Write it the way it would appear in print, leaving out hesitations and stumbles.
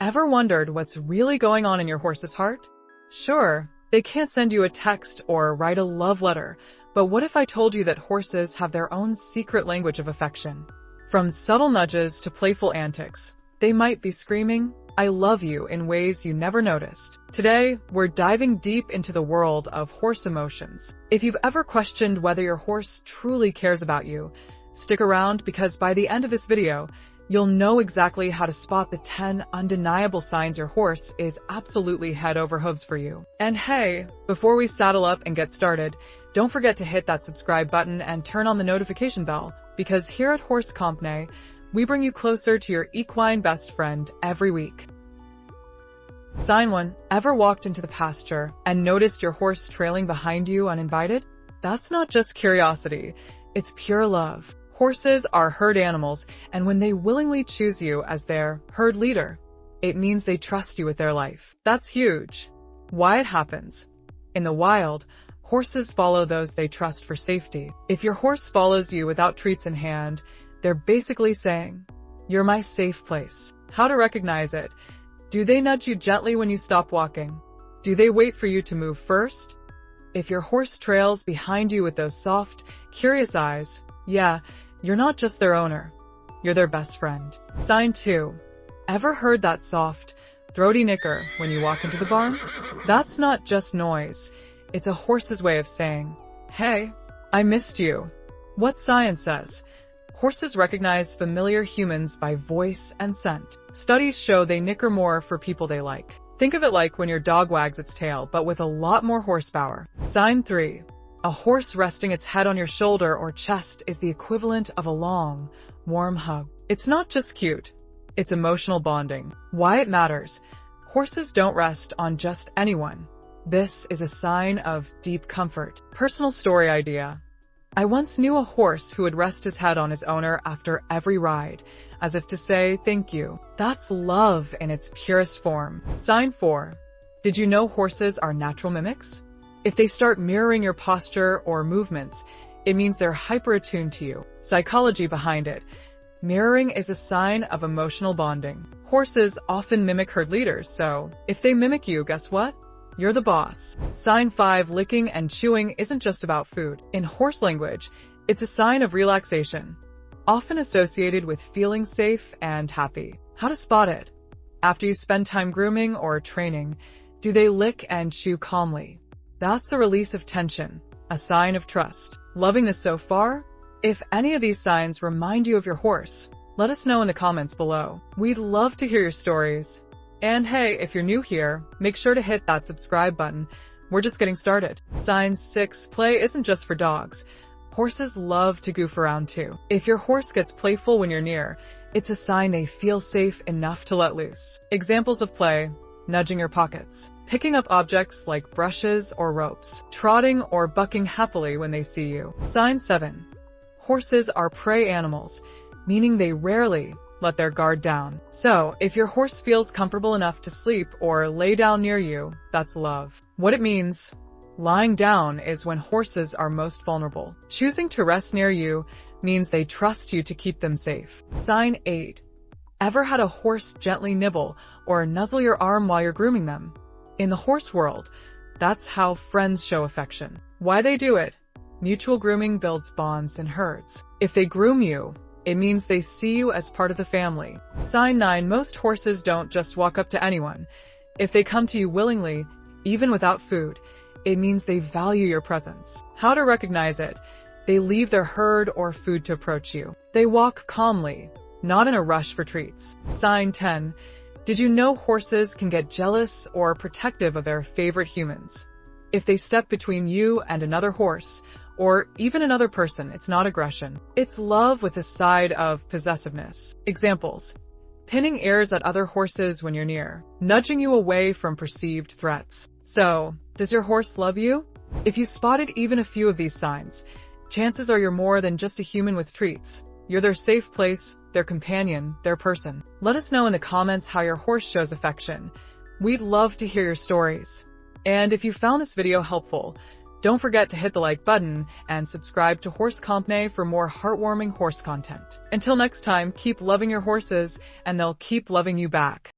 Ever wondered what's really going on in your horse's heart? Sure, they can't send you a text or write a love letter, but what if I told you that horses have their own secret language of affection? From subtle nudges to playful antics, they might be screaming, "I love you," in ways you never noticed. Today, we're diving deep into the world of horse emotions. If you've ever questioned whether your horse truly cares about you, stick around because by the end of this video, you'll know exactly how to spot the 10 undeniable signs your horse is absolutely head over hooves for you. And hey, before we saddle up and get started, don't forget to hit that subscribe button and turn on the notification bell, because here at Horse Company, we bring you closer to your equine best friend every week. Sign 1. Ever walked into the pasture and noticed your horse trailing behind you uninvited? That's not just curiosity, it's pure love. Horses are herd animals, and when they willingly choose you as their herd leader, it means they trust you with their life. That's huge. Why it happens? In the wild, horses follow those they trust for safety. If your horse follows you without treats in hand, they're basically saying, "You're my safe place." How to recognize it? Do they nudge you gently when you stop walking? Do they wait for you to move first? If your horse trails behind you with those soft, curious eyes, you're not just their owner, you're their best friend. Sign 2. Ever heard that soft, throaty nicker when you walk into the barn? That's not just noise, it's a horse's way of saying, "Hey, I missed you." What science says? Horses recognize familiar humans by voice and scent. Studies show they nicker more for people they like. Think of it like when your dog wags its tail, but with a lot more horsepower. Sign 3. A horse resting its head on your shoulder or chest is the equivalent of a long, warm hug. It's not just cute, it's emotional bonding. Why it matters? Horses don't rest on just anyone. This is a sign of deep comfort. Personal story idea. I once knew a horse who would rest his head on his owner after every ride, as if to say thank you. That's love in its purest form. Sign 4. Did you know horses are natural mimics? If they start mirroring your posture or movements, it means they're hyper-attuned to you. Psychology behind it. Mirroring is a sign of emotional bonding. Horses often mimic herd leaders, so if they mimic you, guess what? You're the boss. Sign 5. Licking and chewing isn't just about food. In horse language, it's a sign of relaxation, often associated with feeling safe and happy. How to spot it? After you spend time grooming or training, do they lick and chew calmly? That's a release of tension, a sign of trust. Loving this so far? If any of these signs remind you of your horse, let us know in the comments below. We'd love to hear your stories. And hey, if you're new here, make sure to hit that subscribe button. We're just getting started. Sign 6. Play isn't just for dogs. Horses love to goof around too. If your horse gets playful when you're near, it's a sign they feel safe enough to let loose. Examples of play: nudging your pockets, picking up objects like brushes or ropes, trotting or bucking happily when they see you. Sign 7. Horses are prey animals, meaning they rarely let their guard down. So, if your horse feels comfortable enough to sleep or lay down near you, that's love. What it means? Lying down is when horses are most vulnerable. Choosing to rest near you means they trust you to keep them safe. Sign 8. Ever had a horse gently nibble or nuzzle your arm while you're grooming them? In the horse world, that's how friends show affection. Why they do it? Mutual grooming builds bonds in herds. If they groom you, it means they see you as part of the family. Sign 9. Most horses don't just walk up to anyone. If they come to you willingly, even without food, it means they value your presence. How to recognize it? They leave their herd or food to approach you. They walk calmly, not in a rush for treats. Sign 10. Did you know horses can get jealous or protective of their favorite humans? If they step between you and another horse, or even another person, it's not aggression. It's love with a side of possessiveness. Examples: pinning ears at other horses when you're near, nudging you away from perceived threats. So, does your horse love you? If you spotted even a few of these signs, chances are you're more than just a human with treats. You're their safe place, their companion, their person. Let us know in the comments how your horse shows affection. We'd love to hear your stories. And if you found this video helpful, don't forget to hit the like button and subscribe to Horse Company for more heartwarming horse content. Until next time, keep loving your horses and they'll keep loving you back.